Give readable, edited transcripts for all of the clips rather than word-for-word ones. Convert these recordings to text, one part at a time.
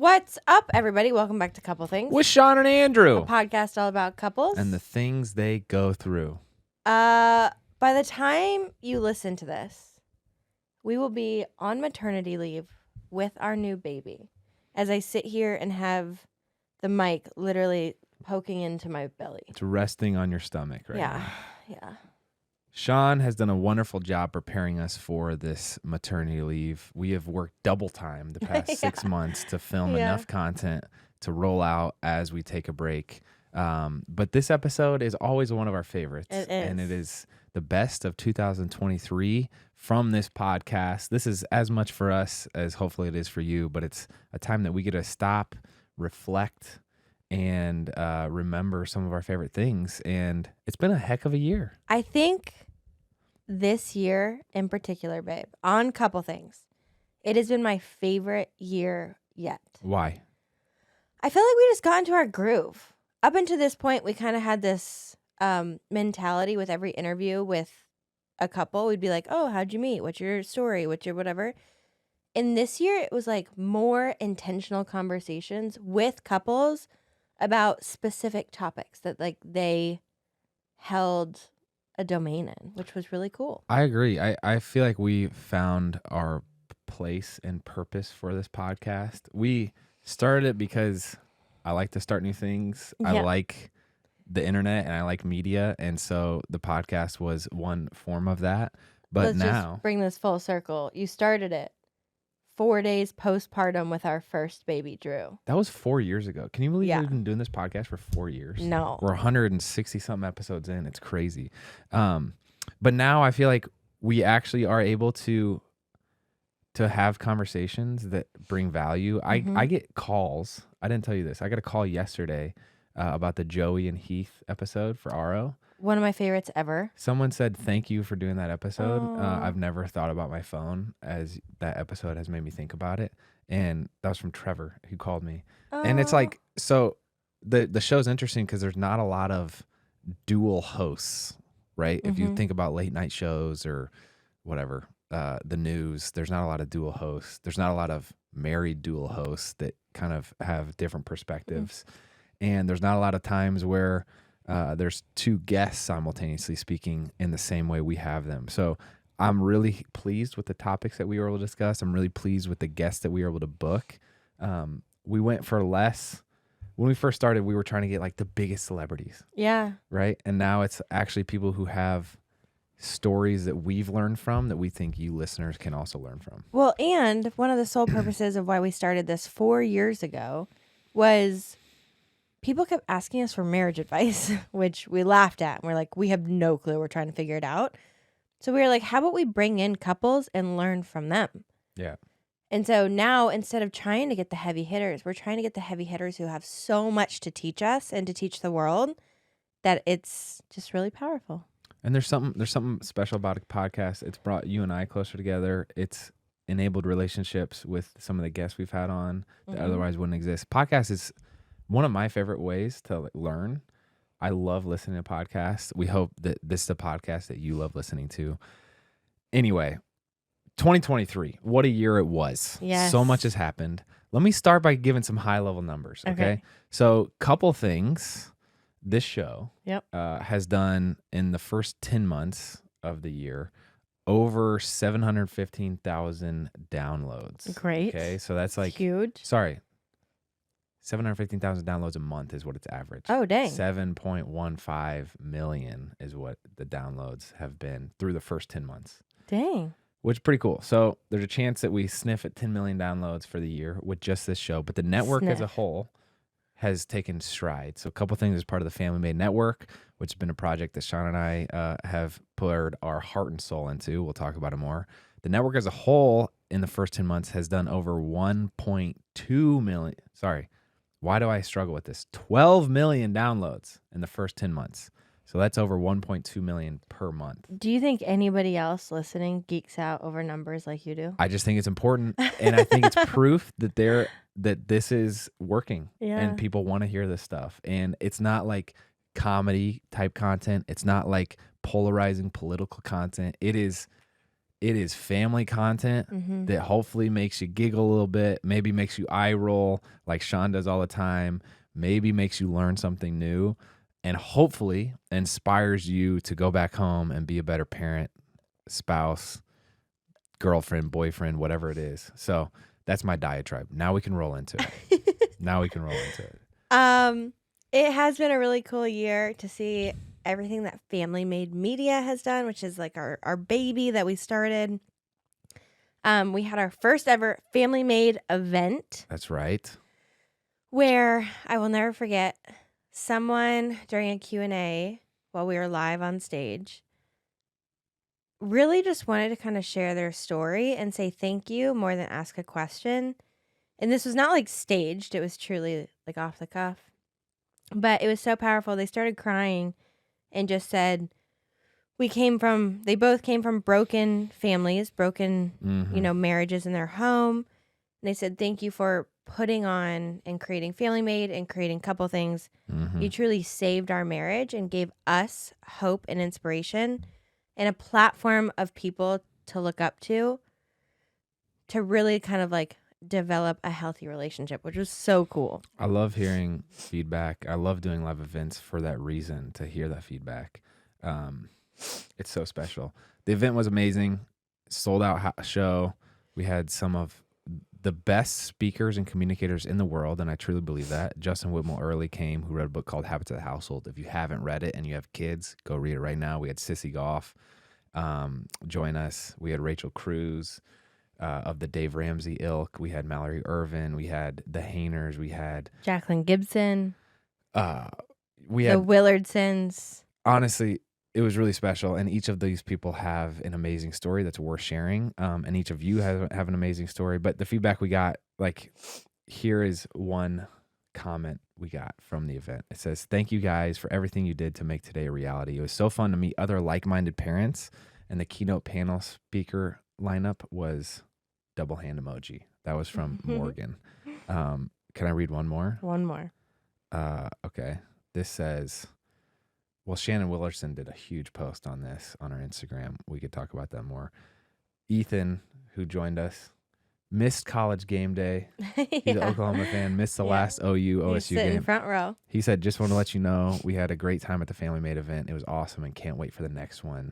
What's up, everybody? Welcome back to Couple Things. With Shawn and Andrew. A podcast all about couples. And the things they go through. By the time you listen to this, we will be on maternity leave with our new baby. As I sit here and have the mic literally poking into my belly. It's resting on your stomach right now. Yeah. Shawn has done a wonderful job preparing us for this maternity leave. We have worked double time the past 6 months to film enough content to roll out as we take a break. But this episode is always one of our favorites. It is. And it is the best of 2023 from this podcast. This is as much for us as hopefully it is for you, but it's a time that we get to stop, reflect, and remember some of our favorite things. And it's been a heck of a year. I think this year in particular, babe, on Couple Things, it has been my favorite year yet. Why? I feel like we just got into our groove. Up until this point, we kind of had this mentality with every interview with a couple. We'd be like, oh, how'd you meet? What's your story? What's your whatever? And this year, it was like more intentional conversations with couples about specific topics that like they held a domain in, which was really cool. I agree. I feel like we found our place and purpose for this podcast. We started it because I like to start new things. Yeah. I like the internet and I like media. And so the podcast was one form of that. But Let's just bring this full circle. You started it 4 days postpartum with our first baby, Drew. That was 4 years ago. Can you believe we've been doing this podcast for 4 years? No. We're 160 something episodes in. It's crazy. But now I feel like we actually are able to have conversations that bring value. I get calls. I didn't tell you this. I got a call yesterday about the Joey and Heath episode for RO. One of my favorites ever. Someone said, thank you for doing that episode. I've never thought about my phone as that episode has made me think about it. And that was from Trevor who called me. And it's like, so the show's interesting because there's not a lot of dual hosts, right? If you think about late night shows or whatever, the news, there's not a lot of dual hosts. There's not a lot of married dual hosts that kind of have different perspectives. And there's not a lot of times where there's two guests simultaneously speaking in the same way we have them. So I'm really pleased with the topics that we were able to discuss. I'm really pleased with the guests that we were able to book. We went for less. When we first started, we were trying to get like the biggest celebrities. Yeah. Right. And now it's actually people who have stories that we've learned from that we think you listeners can also learn from. Well, and one of the sole purposes of why we started this 4 years ago was people kept asking us for marriage advice, which we laughed at. And we're like, we have no clue. We're trying to figure it out. So we were like, how about we bring in couples and learn from them? Yeah. And so now, instead of trying to get the heavy hitters, we're trying to get the heavy hitters who have so much to teach us and to teach the world that it's just really powerful. And there's something special about a podcast. It's brought you and I closer together. It's enabled relationships with some of the guests we've had on that otherwise wouldn't exist. Podcast is one of my favorite ways to learn. I love listening to podcasts. We hope that this is a podcast that you love listening to. Anyway, 2023, what a year it was. Yes. So much has happened. Let me start by giving some high-level numbers, okay? So Couple Things, this show has done in the first 10 months of the year over 715,000 downloads. Great. Okay, so that's like huge. Sorry. 715,000 downloads a month is what it's average. Oh, dang. 7.15 million is what the downloads have been through the first 10 months. Dang. Which is pretty cool. So there's a chance that we sniff at 10 million downloads for the year with just this show. But the network as a whole has taken stride. So a Couple Things is part of the FamilyMade network, which has been a project that Shawn and I have poured our heart and soul into. We'll talk about it more. The network as a whole in the first 10 months has done over 1.2 million. Sorry. Why do I struggle with this? 12 million downloads in the first 10 months. So that's over 1.2 million per month. Do you think anybody else listening geeks out over numbers like you do? I just think it's important. And I think it's proof that this is working and people want to hear this stuff. And it's not like comedy type content. It's not like polarizing political content. It is It is family content that hopefully makes you giggle a little bit, maybe makes you eye roll like Shawn does all the time, maybe makes you learn something new, and hopefully inspires you to go back home and be a better parent, spouse, girlfriend, boyfriend, whatever it is. So that's my diatribe. Now we can roll into it. It has been a really cool year to see everything that FamilyMade Media has done, which is like our baby that we started. We had our first ever FamilyMade event. That's right. Where I will never forget, someone during a Q&A while we were live on stage really just wanted to kind of share their story and say thank you more than ask a question. And this was not like staged. It was truly like off the cuff. But it was so powerful. They started crying and just said, they both came from broken families, broken, marriages in their home. And they said, thank you for putting on and creating FamilyMade and creating Couple Things. You truly saved our marriage and gave us hope and inspiration and a platform of people to look up to really kind of like develop a healthy relationship, which was so cool. I love hearing feedback. I love doing live events for that reason, to hear that feedback. It's so special. The event was amazing. Sold out show. We had some of the best speakers and communicators in the world, and I truly believe that. Justin Whitmore Early came, who wrote a book called Habits of the Household. If you haven't read it and you have kids, go read it right now. We had Sissy Goff join us. We had Rachel Cruz of the Dave Ramsey ilk. We had Mallory Irvin. We had the Hainers. We had Jacqueline Gibson. We had the Willardsons. Honestly, it was really special, and each of these people have an amazing story that's worth sharing, and each of you have an amazing story. But the feedback we got, like, here is one comment we got from the event. It says, "Thank you guys for everything you did to make today a reality. It was so fun to meet other like-minded parents, and the keynote panel speaker lineup was double hand emoji." That was from Morgan. Can I read one more? One more. Okay. This says, well, Shannon Willerson did a huge post on this on our Instagram. We could talk about that more. Ethan, who joined us, missed college game day. He's an Oklahoma fan, missed the last OU OSU game. Front row. He said, just want to let you know we had a great time at the FamilyMade event. It was awesome and can't wait for the next one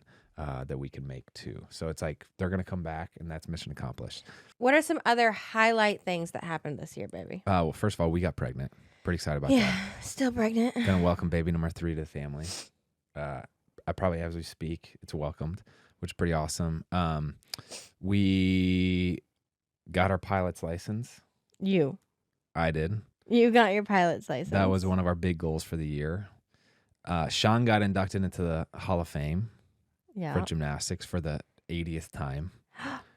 that we can make too. So it's like they're going to come back, and that's mission accomplished. What are some other highlight things that happened this year, baby? Well, first of all, we got pregnant. Pretty excited about that. Yeah, still pregnant. Gonna welcome baby number 3 to the family. I probably, as we speak, it's welcomed, which is pretty awesome. We got our pilot's license. I did. You got your pilot's license. That was one of our big goals for the year. Shawn got inducted into the Hall of Fame for gymnastics for the 80th time.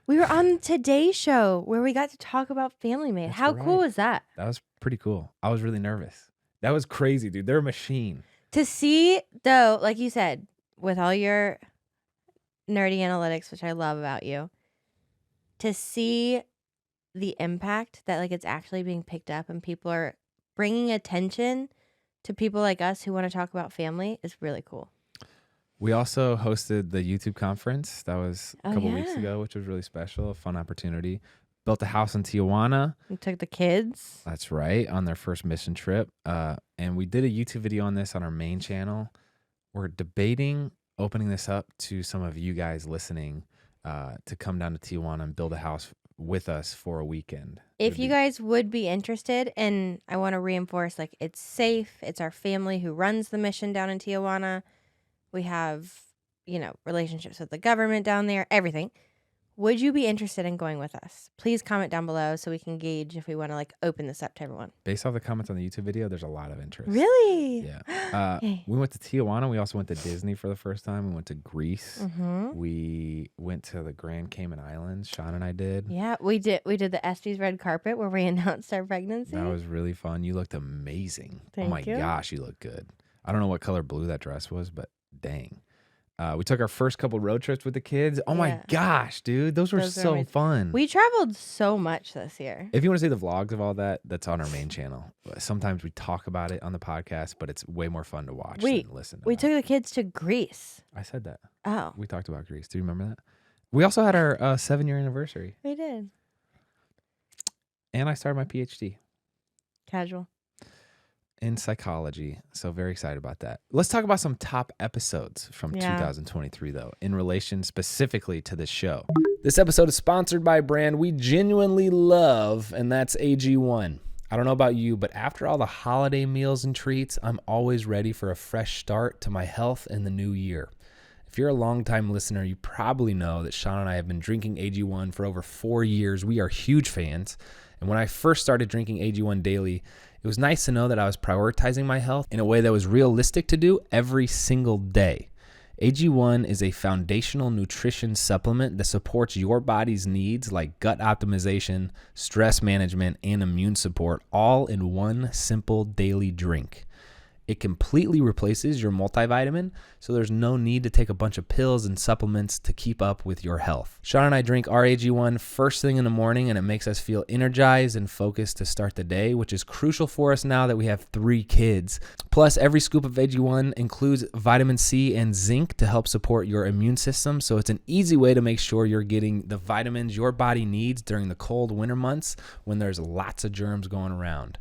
We were on Today's Show where we got to talk about FamilyMade. That's How right. cool was that? That was pretty cool. I was really nervous. That was crazy, dude. They're a machine. To see, though, like you said, with all your nerdy analytics, which I love about you, to see the impact that like it's actually being picked up and people are bringing attention to people like us who want to talk about family is really cool. We also hosted the YouTube conference. That was a couple weeks ago, which was really special, a fun opportunity. Built a house in Tijuana. We took the kids. That's right, on their first mission trip. And we did a YouTube video on this on our main channel. We're debating opening this up to some of you guys listening to come down to Tijuana and build a house with us for a weekend. If you guys would be interested, and I want to reinforce, like, it's safe. It's our family who runs the mission down in Tijuana. We have, relationships with the government down there, everything. Would you be interested in going with us? Please comment down below so we can gauge if we want to like open this up to everyone. Based off the comments on the YouTube video, there's a lot of interest. Really? Yeah. We went to Tijuana. We also went to Disney for the first time. We went to Greece. We went to the Grand Cayman Islands. Shawn and I did. Yeah, we did. We did the Estes red carpet where we announced our pregnancy. That was really fun. You looked amazing. Thank oh my you. Gosh, you look good. I don't know what color blue that dress was, but dang. We took our first couple road trips with the kids. Oh my gosh, dude. Those were so fun. We traveled so much this year. If you want to see the vlogs of all that, that's on our main channel. Sometimes we talk about it on the podcast, but it's way more fun to watch than listen to. We took the kids to Greece. I said that. Oh. We talked about Greece. Do you remember that? We also had our 7-year anniversary. We did. And I started my PhD. Casual. In psychology. So very excited about that. Let's talk about some top episodes from 2023, though, in relation specifically to this show. This episode is sponsored by a brand we genuinely love, and that's AG1. I don't know about you, but after all the holiday meals and treats, I'm always ready for a fresh start to my health in the new year. If you're a longtime listener, you probably know that Shawn and I have been drinking AG1 for over 4 years. We are huge fans. And when I first started drinking AG1 daily, it was nice to know that I was prioritizing my health in a way that was realistic to do every single day. AG1 is a foundational nutrition supplement that supports your body's needs like gut optimization, stress management, and immune support, all in one simple daily drink. It completely replaces your multivitamin, so there's no need to take a bunch of pills and supplements to keep up with your health. Shawn and I drink our AG1 first thing in the morning, and it makes us feel energized and focused to start the day, which is crucial for us now that we have 3 kids. Plus, every scoop of AG1 includes vitamin C and zinc to help support your immune system, so it's an easy way to make sure you're getting the vitamins your body needs during the cold winter months when there's lots of germs going around.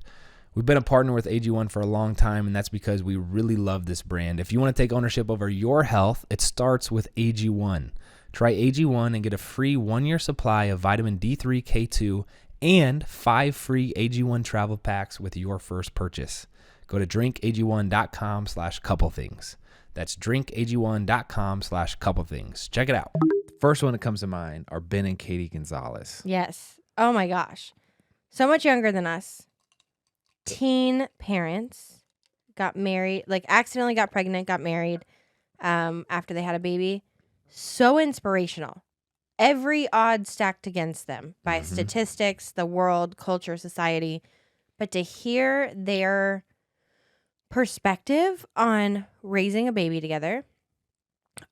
We've been a partner with AG1 for a long time, and that's because we really love this brand. If you want to take ownership over your health, it starts with AG1. Try AG1 and get a free 1-year supply of vitamin D3K2 and 5 free AG1 travel packs with your first purchase. Go to drinkag1.com/couplethings. That's drinkag1.com/couplethings. Check it out. The first one that comes to mind are Ben and Katie Gonzalez. Yes. Oh my gosh. So much younger than us. Teen parents, got married, like accidentally got pregnant, got married after they had a baby. So inspirational. Every odd stacked against them by statistics, the world, culture, society. But to hear their perspective on raising a baby together,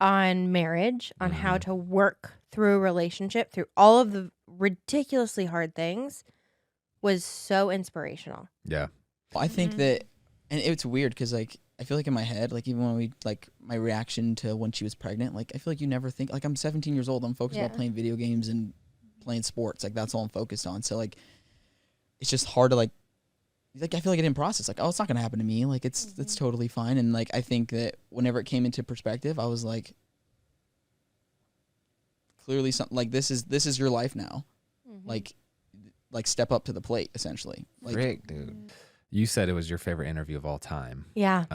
on marriage, on how to work through a relationship, through all of the ridiculously hard things, was so inspirational. Yeah. I think that, and it's weird because, like, I feel like in my head, like, even when we, like, my reaction to when she was pregnant, like, I feel like you never think, like, I'm 17 years old. I'm focused on playing video games and playing sports. Like, that's all I'm focused on. So, like, it's just hard to, like, I feel like I didn't process. Like, oh, it's not going to happen to me. Like, it's totally fine. And, like, I think that whenever it came into perspective, I was like, clearly something, like, this is your life now. Like step up to the plate, essentially. Like, Rick, dude. You said it was your favorite interview of all time. Yeah.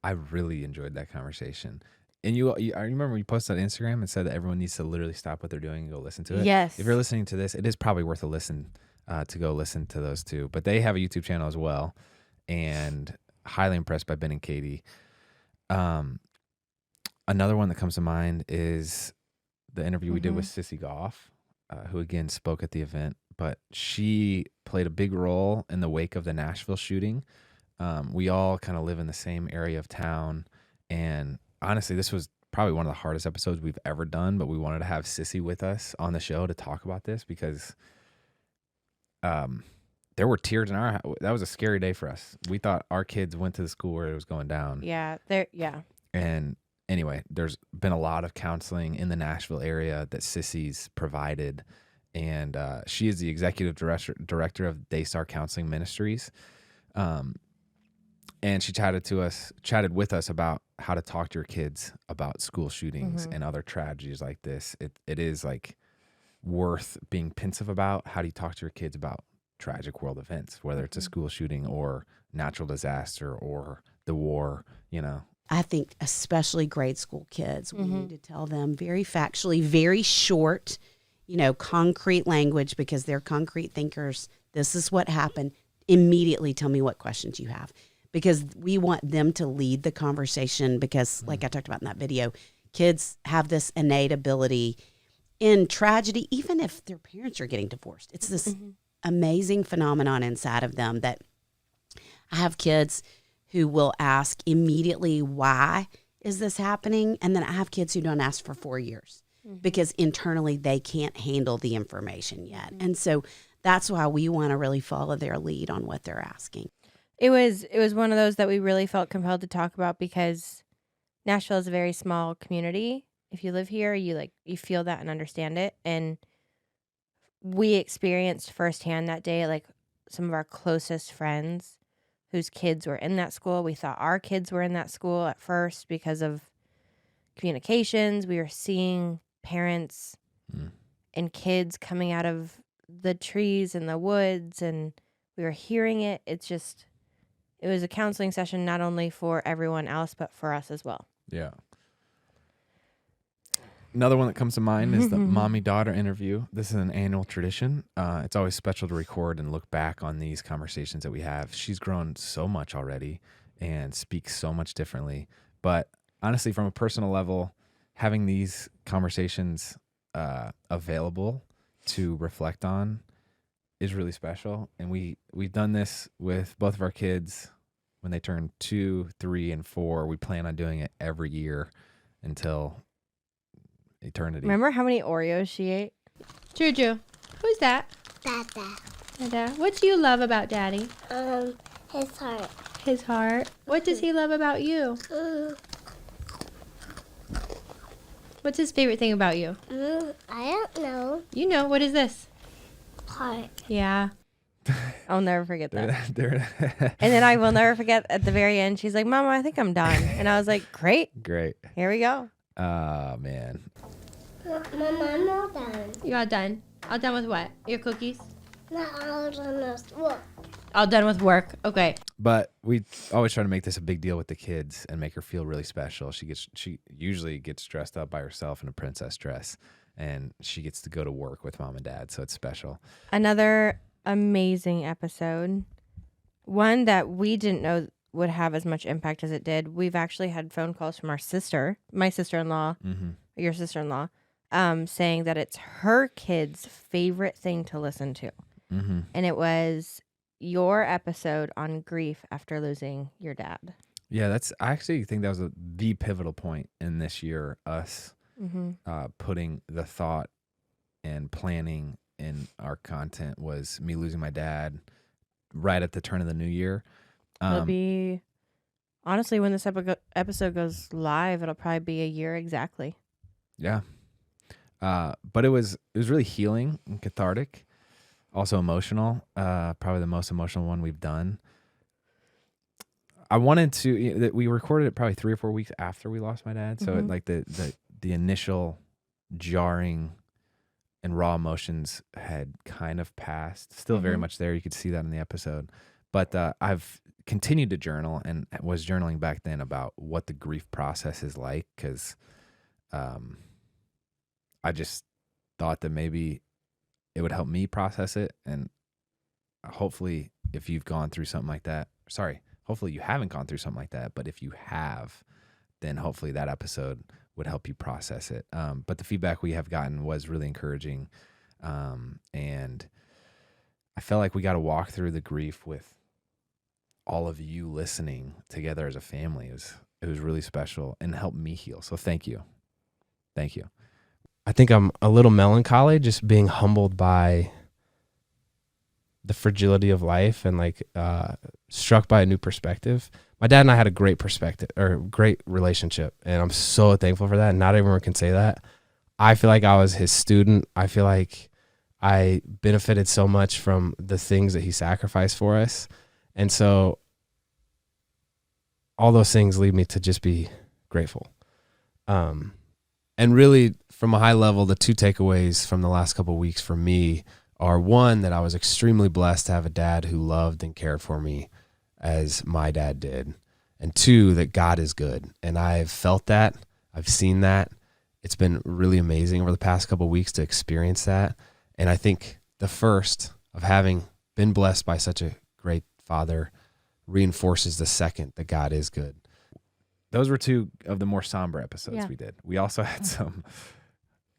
I really enjoyed that conversation. And I remember you posted on Instagram and said that everyone needs to literally stop what they're doing and go listen to it. Yes. If you're listening to this, it is probably worth a listen to go listen to those two. But they have a YouTube channel as well, and highly impressed by Ben and Katie. Another one that comes to mind is the interview we did with Sissy Goff, who again spoke at the event. But she played a big role in the wake of the Nashville shooting. We all kind of live in the same area of town. And honestly, this was probably one of the hardest episodes we've ever done, but we wanted to have Sissy with us on the show to talk about this because there were tears in our house. That was a scary day for us. We thought our kids went to the school where it was going down. Yeah. And anyway, there's been a lot of counseling in the Nashville area that Sissy's provided. And she is the executive director of Daystar Counseling Ministries. And she chatted with us about how to talk to your kids about school shootings and other tragedies like this. It is like worth being pensive about. How do you talk to your kids about tragic world events, whether it's a school shooting or natural disaster or the war, you know? I think especially grade school kids, we need to tell them very factually, very short, concrete language, because they're concrete thinkers. This is what happened. Immediately tell me what questions you have, because we want them to lead the conversation, because like I talked about in that video, kids have this innate ability in tragedy, even if their parents are getting divorced. It's this amazing phenomenon inside of them that I have kids who will ask immediately, why is this happening? And then I have kids who don't ask for 4 years. Because internally they can't handle the information yet. And so that's why we want to really follow their lead on what they're asking. It was one of those that we really felt compelled to talk about because Nashville is a very small community. if you live here, you feel that and understand it. And we experienced firsthand that day, like some of our closest friends whose kids were in that school. We thought our kids were in that school at first because of communications. We were seeing parents and kids coming out of the trees and the woods, and we were hearing it. It was a counseling session not only for everyone else, but for us as well. Yeah. Another one that comes to mind is the mommy-daughter interview. This is an annual tradition. It's always special to record and look back on these conversations that we have. She's grown so much already and speaks so much differently. But honestly, from a personal level, having these conversations available to reflect on is really special. And we've done this with both of our kids when they turn 2, 3, and 4. We plan on doing it every year until eternity. Remember how many Oreos she ate? Juju, who's that? Dada. Dada. What do you love about Daddy? His heart. His heart. What does he love about you? What's his favorite thing about you? I don't know. You know, what is this? Heart. Yeah. I'll never forget that. They're And then I will never forget at the very end, she's like, Mama, I think I'm done. And I was like, great. great. Here we go. Oh, man. Mama, I'm all done. You all done? All done with what? Your cookies? Not all done with work. All done with work. Okay. But we always try to make this a big deal with the kids and make her feel really special. She usually gets dressed up by herself in a princess dress, and she gets to go to work with mom and dad, so it's special. Another amazing episode. One that we didn't know would have as much impact as it did. We've actually had phone calls from our sister, my sister-in-law, your sister-in-law, saying that it's her kid's favorite thing to listen to. And it was your episode on grief after losing your dad. Yeah, I actually think that was the pivotal point in this year, us putting the thought and planning in our content was me losing my dad right at the turn of the new year. It'll be, honestly, when this episode goes live, it'll probably be a year exactly. Yeah. But it was really healing and cathartic. Also emotional, probably the most emotional one we've done. I wanted to, we recorded it probably 3 or 4 weeks after we lost my dad. So like the initial jarring and raw emotions had kind of passed, still very much there. You could see that in the episode, but I've continued to journal and was journaling back then about what the grief process is like. 'Cause I just thought that maybe it would help me process it. And hopefully if you've gone through something like that, hopefully you haven't gone through something like that, but if you have, then hopefully that episode would help you process it. But the feedback we have gotten was really encouraging. And I felt like we got to walk through the grief with all of you listening together as a family. It was really special and helped me heal. So thank you. Thank you. I think I'm a little melancholy, just being humbled by the fragility of life and struck by a new perspective. My dad and I had a great great relationship, and I'm so thankful for that. Not everyone can say that. I feel like I was his student. I feel like I benefited so much from the things that he sacrificed for us. And so all those things lead me to just be grateful. And really, from a high level, the 2 takeaways from the last couple of weeks for me are, one, that I was extremely blessed to have a dad who loved and cared for me as my dad did. And 2, that God is good. And I've felt that. I've seen that. It's been really amazing over the past couple of weeks to experience that. And I think the first of having been blessed by such a great father reinforces the second, that God is good. Those were 2 of the more somber episodes we did. We also had some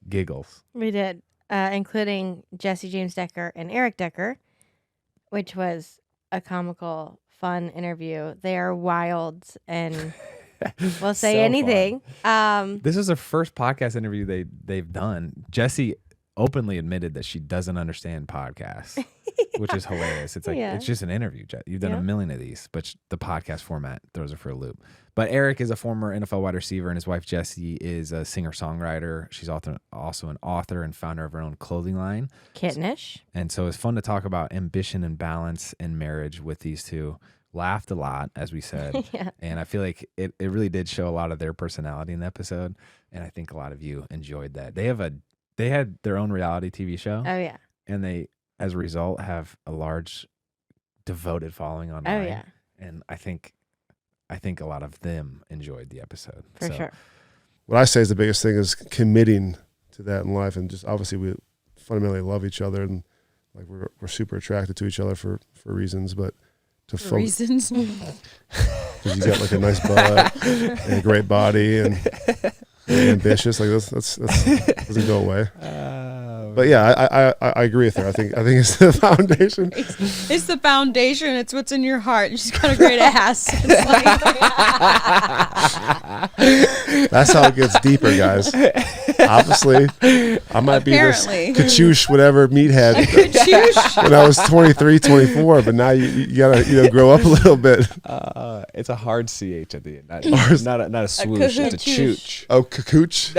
giggles. We did, including Jesse James Decker and Eric Decker, which was a comical, fun interview. They are wild and will say So anything. This is their first podcast interview they've done. Jessie openly admitted that she doesn't understand podcasts. which is hilarious. It's like it's just an interview. You've done a million of these, but the podcast format throws it for a loop. But Eric is a former NFL wide receiver, and his wife Jessie is a singer-songwriter. She's also an author and founder of her own clothing line, Kittenish. And so it's fun to talk about ambition and balance in marriage with these two. Laughed a lot, as we said. And I feel like it really did show a lot of their personality in the episode. And I think a lot of you enjoyed that. They had their own reality TV show. Oh, yeah. And they, as a result, have a large devoted following online. Oh, yeah. And I think a lot of them enjoyed the episode. For sure. What I say is the biggest thing is committing to that in life. And just obviously we fundamentally love each other. And like we're super attracted to each other for reasons. But reasons because you got like a nice butt and a great body and ambitious, like that's doesn't go away. But yeah, I agree with her. I think it's the foundation. It's the foundation. It's what's in your heart. She's got a great ass. That's how it gets deeper, guys. Obviously, I might be this Kachoosh whatever meathead when I was 23, 24, but now you gotta grow up a little bit. It's a hard CH at the end, not a swoosh. It's a chooch. Oh, Kakooch?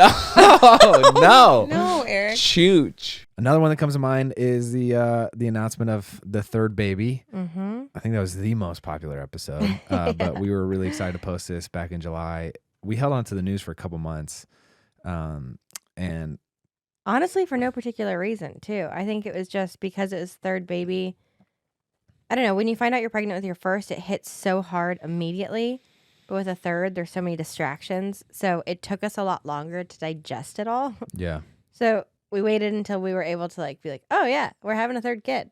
No, Eric. Chooch. Another one that comes to mind is the announcement of the third baby. Mm-hmm. I think that was the most popular episode, but we were really excited to post this back in July. We held on to the news for a couple months, and honestly, for no particular reason, too. I think it was just because it was third baby. I don't know. When you find out you're pregnant with your first, it hits so hard immediately. But with a third, there's so many distractions. So it took us a lot longer to digest it all. Yeah. So we waited until we were able to be like, oh, yeah, we're having a third kid.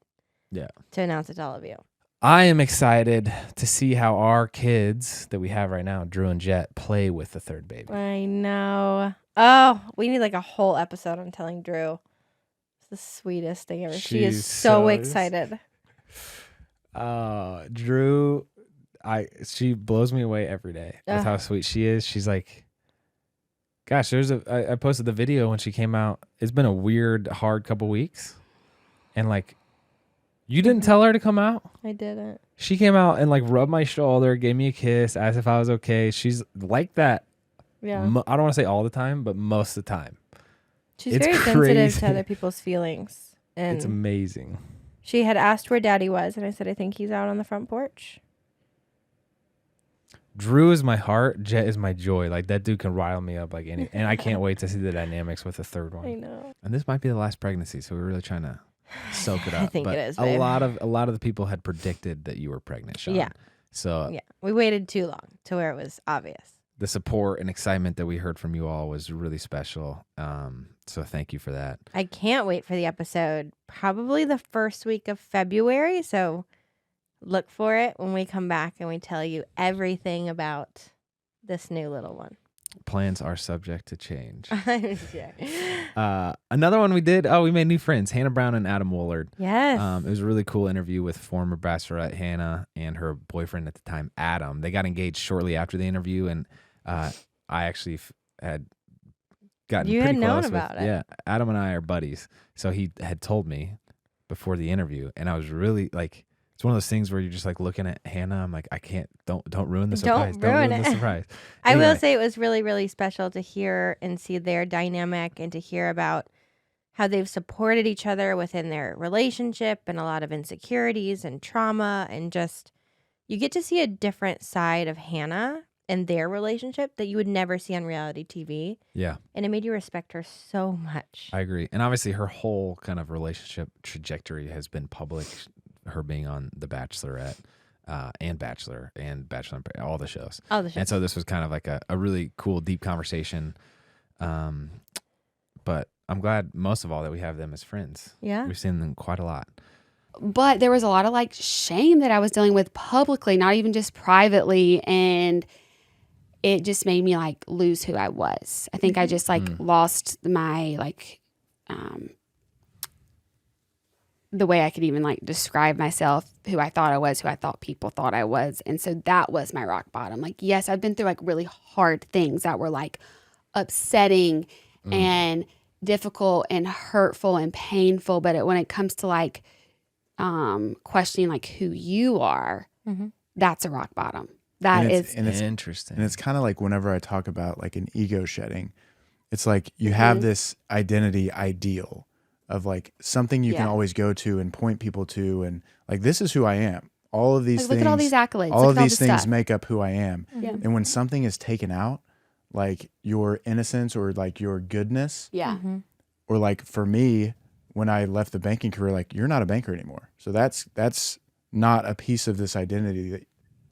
Yeah. To announce it to all of you. I am excited to see how our kids that we have right now, Drew and Jet, play with the third baby. I know. Oh, we need a whole episode on telling Drew. It's the sweetest thing ever. She is so excited. Drew, she blows me away every day with how sweet she is. She's like, gosh, I posted the video when she came out. It's been a weird, hard couple weeks. And you didn't tell her to come out? I didn't. She came out and rubbed my shoulder, gave me a kiss, asked if I was okay. She's like that. Yeah. I don't want to say all the time, but most of the time. She's very sensitive to other people's feelings. And it's amazing. She had asked where Daddy was, and I said, I think he's out on the front porch. Drew is my heart. Jet is my joy. That dude can rile me up and I can't wait to see the dynamics with the third one. I know. And this might be the last pregnancy, so we're really trying to soak it up. I think but it is, babe. a lot of the people had predicted that you were pregnant, Shawn. Yeah. So yeah, we waited too long to where it was obvious. The support and excitement that we heard from you all was really special. So thank you for that. I can't wait for the episode. Probably the first week of February. So look for it when we come back and we tell you everything about this new little one. Plans are subject to change. Yeah. Another one we did. Oh, we made new friends, Hannah Brown and Adam Woolard. Yes. It was a really cool interview with former Bachelorette Hannah and her boyfriend at the time, Adam. They got engaged shortly after the interview, and I actually had gotten you pretty had known close about with, it. Yeah, Adam and I are buddies, so he had told me before the interview, and I was really it's one of those things where you're just looking at Hannah. I'm like, I can't, don't ruin the surprise. Don't ruin the surprise. I will say it was really, really special to hear and see their dynamic and to hear about how they've supported each other within their relationship and a lot of insecurities and trauma, and just you get to see a different side of Hannah and their relationship that you would never see on reality TV. Yeah. And it made you respect her so much. I agree. And obviously her whole kind of relationship trajectory has been public. Her being on The Bachelorette and Bachelor and Bachelor, all the shows. All the shows. And so this was kind of a really cool, deep conversation. But I'm glad most of all that we have them as friends. Yeah. We've seen them quite a lot. But there was a lot of shame that I was dealing with publicly, not even just privately. And it just made me lose who I was. I think I just lost my the way I could even describe myself, who I thought I was, who I thought people thought I was. And so that was my rock bottom. Yes, I've been through really hard things that were upsetting and difficult and hurtful and painful. But when it comes to questioning like who you are, Mhm. that's a rock bottom. And That it's is Interesting. And it's kind of like whenever I talk about like an ego shedding, it's like you have this identity ideal of like something you can Yeah. always go to and point people to, and like, this is who I am. All of these like, things, look at all these accolades. all look of at all these this things stuff. make up who I am. Yeah. And when something is taken out, like your innocence or like your goodness, Yeah. or like for me, when I left the banking career, like, you're not a banker anymore. So that's not a piece of this identity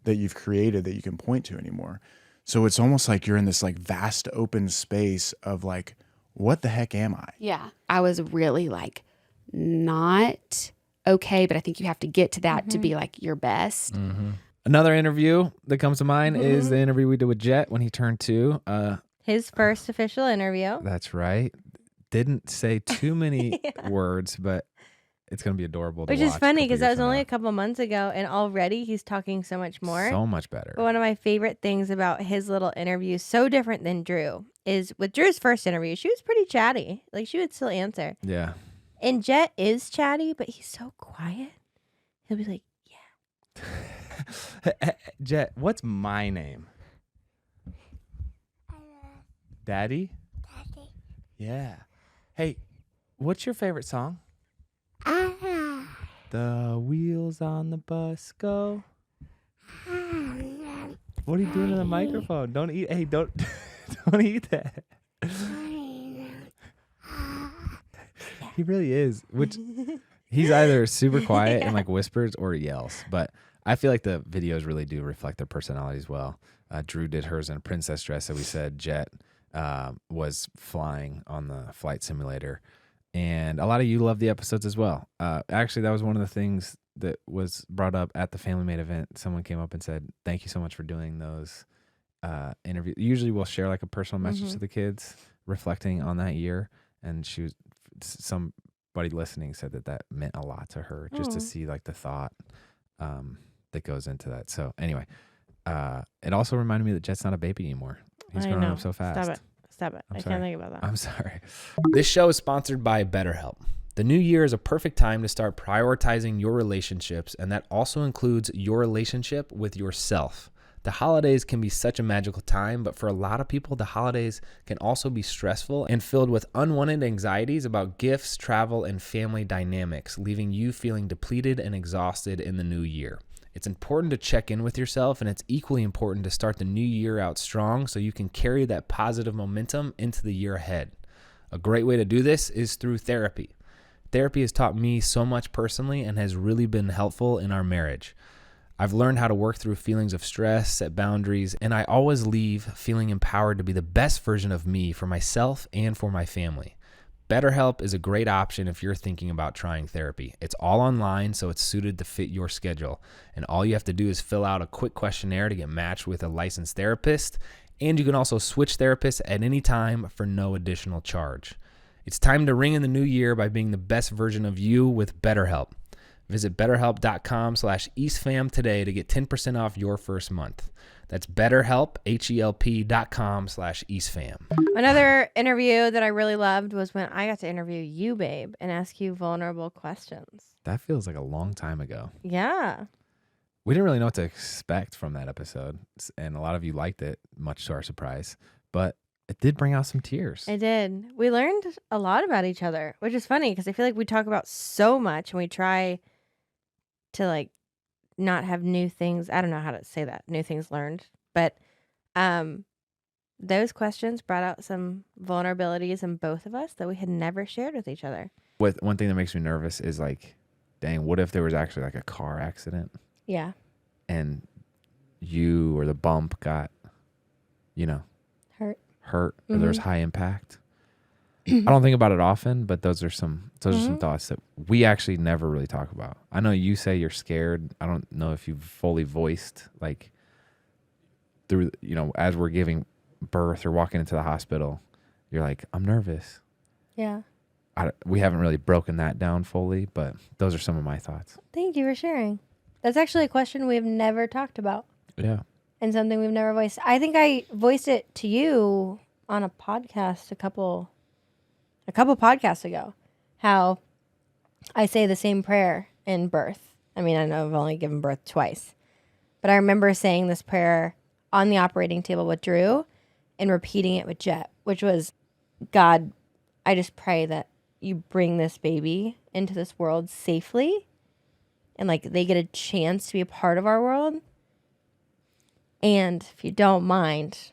that you've created that you can point to anymore. So it's almost like you're in this like vast open space of like, what the heck am I? Yeah. I was really like not okay, but I think you have to get to that to be like your best. Another interview that comes to mind is the interview we did with Jet when he turned 2. His first official interview. That's right. Didn't say too many words, but it's going to be adorable to Which watch is a funny couple because that years was from only now. a couple months ago, and already he's talking so much more. So much better. But one of my favorite things about his little interview, so different than Drew, is with Drew's first interview, she was pretty chatty. Like, she would still answer. Yeah. And Jet is chatty, but he's so quiet. He'll be like, Jet, what's my name? Daddy? Daddy. Yeah. Hey, what's your favorite song? The wheels on the bus go. What are you doing to the microphone? Don't eat. Hey, don't eat that. He really is. Which he's either super quiet and like whispers or yells. But I feel like the videos really do reflect their personalities well. Drew did hers in a princess dress, so we said Jet was flying on the flight simulator. And a lot of you love the episodes as well. Actually, that was one of the things that was brought up at the FamilyMade event. Someone came up and said, "Thank you so much for doing those interviews." Usually we'll share like a personal message to the kids reflecting on that year. And somebody listening said that meant a lot to her, just to see like the thought that goes into that. So anyway, it also reminded me that Jet's not a baby anymore. He's I growing know. up so fast. Stop it. I sorry. can't think about that. I'm sorry. This show is sponsored by BetterHelp. The new year is a perfect time to start prioritizing your relationships, and that also includes your relationship with yourself. The holidays can be such a magical time, but for a lot of people, the holidays can also be stressful and filled with unwanted anxieties about gifts, travel, and family dynamics, leaving you feeling depleted and exhausted in the new year. It's important to check in with yourself, and it's equally important to start the new year out strong so you can carry that positive momentum into the year ahead. A great way to do this is through therapy. Therapy has taught me so much personally and has really been helpful in our marriage. I've learned how to work through feelings of stress, set boundaries, and I always leave feeling empowered to be the best version of me for myself and for my family. BetterHelp is a great option if you're thinking about trying therapy. It's all online, so it's suited to fit your schedule. And all you have to do is fill out a quick questionnaire to get matched with a licensed therapist. And you can also switch therapists at any time for no additional charge. It's time to ring in the new year by being the best version of you with BetterHelp. Visit BetterHelp.com/EastFam today to get 10% off your first month. That's BetterHelp, HELP.com/EastFam. Another interview that I really loved was when I got to interview you, babe, and ask you vulnerable questions. That feels like a long time ago. Yeah. We didn't really know what to expect from that episode, and a lot of you liked it, much to our surprise. But it did bring out some tears. It did. We learned a lot about each other, which is funny because I feel like we talk about so much and we try to like not have new things. I don't know how to say that. New things learned. But those questions brought out some vulnerabilities in both of us that we had never shared with each other. With one thing that makes me nervous is like, dang, what if there was actually like a car accident Yeah. and you or the bump got, hurt or there's high impact? I don't think about it often, but those are some thoughts that we actually never really talk about. I know you say you're scared. I don't know if you've fully voiced like through, as we're giving birth or walking into the hospital, you're like, I'm nervous. Yeah. We haven't really broken that down fully, but those are some of my thoughts. Thank you for sharing. That's actually a question we've never talked about. Yeah. And something we've never voiced. I think I voiced it to you on a podcast a couple podcasts ago. How I say the same prayer in birth. I mean, I know I've only given birth twice, but I remember saying this prayer on the operating table with Drew and repeating it with Jet, which was, God, I just pray that you bring this baby into this world safely and like they get a chance to be a part of our world. And if you don't mind,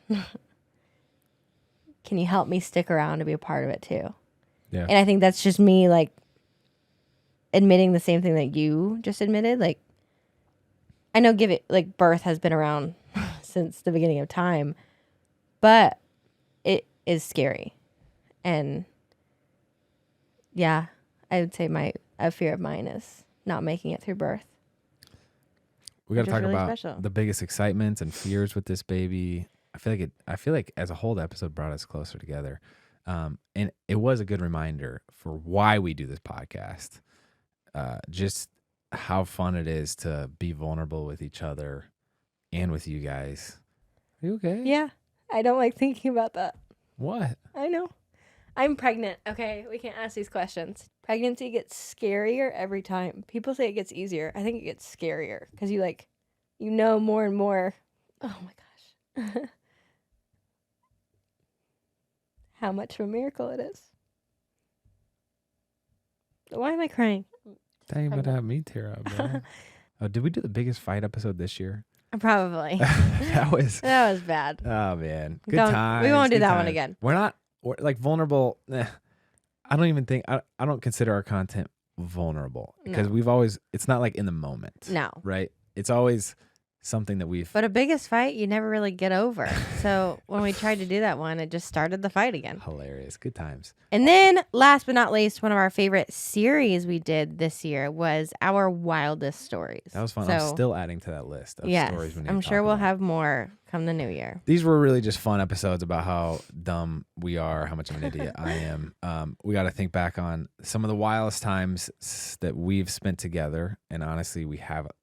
can you help me stick around to be a part of it too? Yeah. And I think that's just me like admitting the same thing that you just admitted. Like, I know birth has been around since the beginning of time, but it is scary. And yeah, I would say a fear of mine is not making it through birth. We got to which is talk really about special. the biggest excitements and fears with this baby. I feel like as a whole, the episode brought us closer together. And it was a good reminder for why we do this podcast. Just how fun it is to be vulnerable with each other and with you guys. Are you okay? Yeah, I don't like thinking about that. What? I know. I'm pregnant. Okay, we can't ask these questions. Pregnancy gets scarier every time. People say it gets easier. I think it gets scarier because you know more and more. Oh my gosh. How much of a miracle it is. Why am I crying? Dang, but have me tear up, bro. Oh, did we do the biggest fight episode this year? Probably. that was bad. Oh man, good Don't- times. we won't do good that one times. again. We're like vulnerable. I don't even think I don't consider our content vulnerable because it's not like in the moment. No. Right? It's always something that we've. But a biggest fight you never really get over. So when we tried to do that one, it just started the fight again. Hilarious. Good times. And then last but not least, one of our favorite series we did this year was our Wildest stories. That was fun. So, I'm still adding to that list of yes, stories we need I'm to sure talk we'll about. have more come the new year. These were really just fun episodes about how dumb we are, how much of an idiot I am. We got to think back on some of the wildest times that we've spent together. And honestly,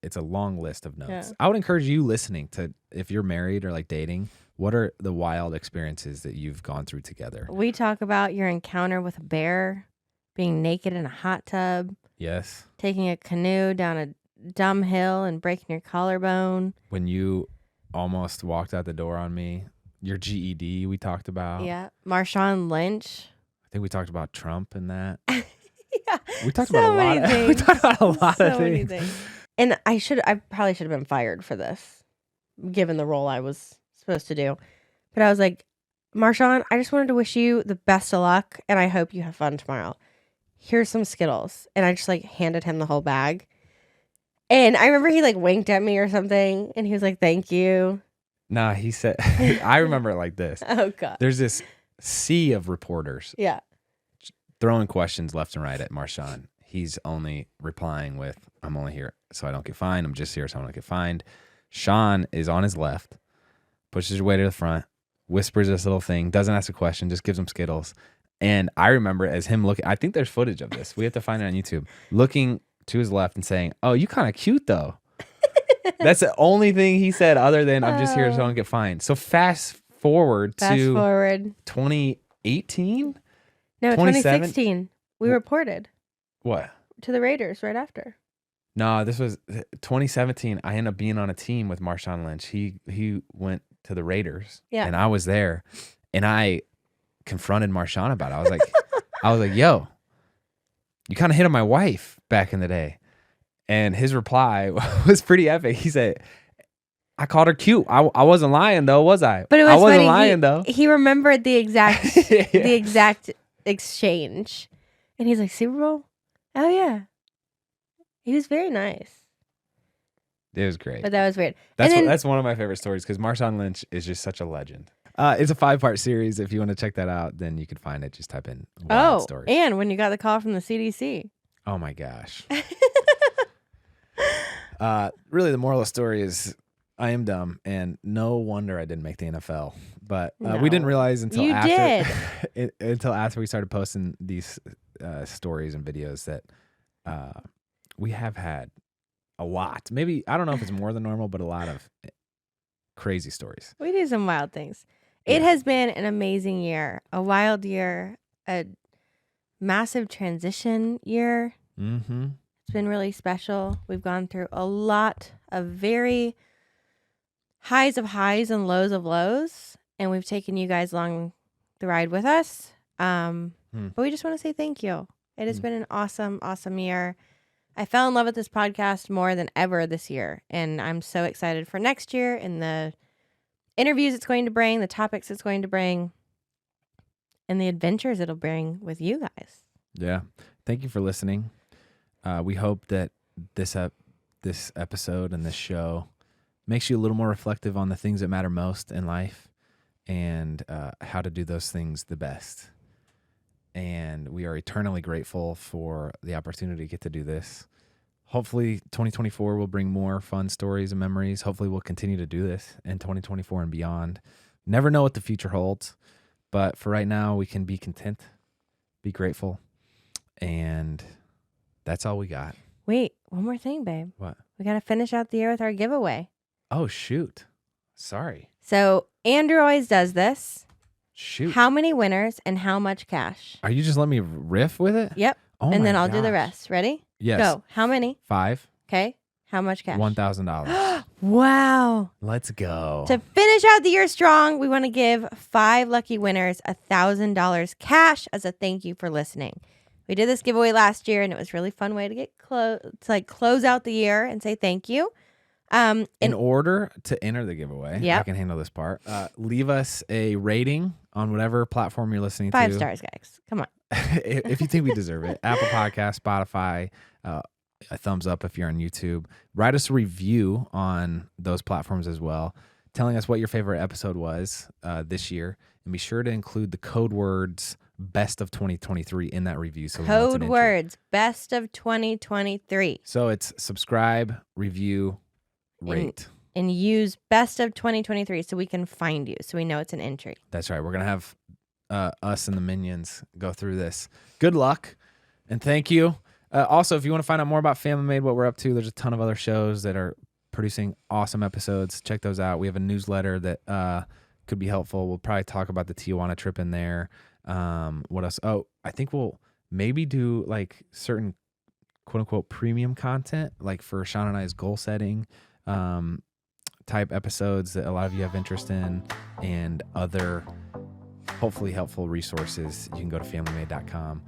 it's a long list of notes. Yeah. I would encourage you listening to, if you're married or like dating, what are the wild experiences that you've gone through together? We talk about your encounter with a bear, being naked in a hot tub, Yes. taking a canoe down a dumb hill and breaking your collarbone. When you almost walked out the door on me, your GED we talked about. Yeah. Marshawn Lynch. I think we talked about Trump and that. Yeah. We talked So about a lot. many things. We talked about a lot So of many things. And I probably should have been fired for this, given the role I was supposed to do. But I was like, Marshawn, I just wanted to wish you the best of luck, and I hope you have fun tomorrow. Here's some Skittles. And I just like handed him the whole bag. And I remember he like winked at me or something, and he was like, thank you. Nah, he said, I remember it like this. Oh, God. There's this sea of reporters Yeah. throwing questions left and right at Marshawn. He's only replying with, I'm only here so I don't get fined. I'm just here so I don't get fined. Shawn is on his left, pushes his way to the front, whispers this little thing, doesn't ask a question, just gives him Skittles. And I remember as him looking, I think there's footage of this. We have to find it on YouTube. Looking to his left and saying, oh, you kind of cute though. That's the only thing he said other than I'm just here so I don't get fined. So fast forward to 2018? No, 27? 2016. We reported What? to the Raiders right after. No, this was 2017. I ended up being on a team with Marshawn Lynch. He went to the Raiders. Yeah. And I was there. And I confronted Marshawn about it. I was like, yo, you kind of hit on my wife back in the day. And his reply was pretty epic. He said, I called her cute. I wasn't lying though, was I? But it was I wasn't funny. lying though. He remembered the exact Yeah. the exact exchange. And he's like, Super Bowl? Oh yeah. He was very nice. It was great. But that was weird. That's one of my favorite stories because Marshawn Lynch is just such a legend. It's a 5-part series. If you want to check that out, then you can find it. Just type in Wild Stories. And when you got the call from the CDC. Oh my gosh. Really, the moral of the story is I am dumb, and no wonder I didn't make the NFL. But we didn't realize until You after until after we started posting these stories and videos that we have had a lot. Maybe I don't know if it's more than normal, but a lot of crazy stories. We do some wild things. It has been an amazing year, a wild year, a massive transition year. Mm-hmm. It's It's been really special. We've gone through a lot of very highs of highs and lows of lows, and we've taken you guys along the ride with us. But we just want to say thank you. It has been an awesome, awesome year. I fell in love with this podcast more than ever this year, and I'm so excited for next year and the interviews it's going to bring, the topics it's going to bring, and the adventures it'll bring with you guys. Yeah. Thank you for listening. We hope that this episode and this show makes you a little more reflective on the things that matter most in life and how to do those things the best. And we are eternally grateful for the opportunity to get to do this. Hopefully 2024 will bring more fun stories and memories. Hopefully we'll continue to do this in 2024 and beyond. Never know what the future holds, but for right now we can be content, be grateful, and that's all we got. Wait, one more thing, babe. What? We got to finish out the year with our giveaway. Oh, shoot. Sorry. So Andrew always does this. Shoot. How many winners and how much cash? Are you just letting me riff with it? Yep. Oh, and then my I'll do the gosh. rest. Ready? Yes. Go. How many? 5. Okay. How much cash? $1,000. Wow. Let's go. To finish out the year strong, we want to give 5 lucky winners $1,000 cash as a thank you for listening. We did this giveaway last year, and it was a really fun way to get close out the year and say thank you. In order to enter the giveaway, Yep. I can handle this part. Leave us a rating on whatever platform you're listening 5 to. stars, guys. Come on. If you think we deserve it. Apple Podcast, Spotify, a thumbs up if you're on YouTube. Write us a review on those platforms as well, telling us what your favorite episode was this year. And be sure to include the code words best of 2023 in that review. So Code words best of 2023. So it's subscribe, review, rate. And use best of 2023 so we can find you, so we know it's an entry. That's right. We're going to have us and the minions go through this. Good luck, and thank you. Also, if you want to find out more about FamilyMade, what we're up to, there's a ton of other shows that are producing awesome episodes. Check those out. We have a newsletter that could be helpful. We'll probably talk about the Tijuana trip in there. What else? Oh, I think we'll maybe do like certain quote unquote premium content, like for Shawn and I's goal setting type episodes that a lot of you have interest in, and other hopefully helpful resources. You can go to familymade.com.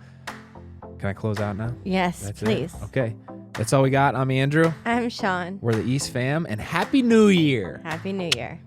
Can I close out now? Yes, That's please. it? Okay. That's all we got. I'm Andrew. I'm Shawn. We're the East Fam, and Happy New Year. Happy New Year.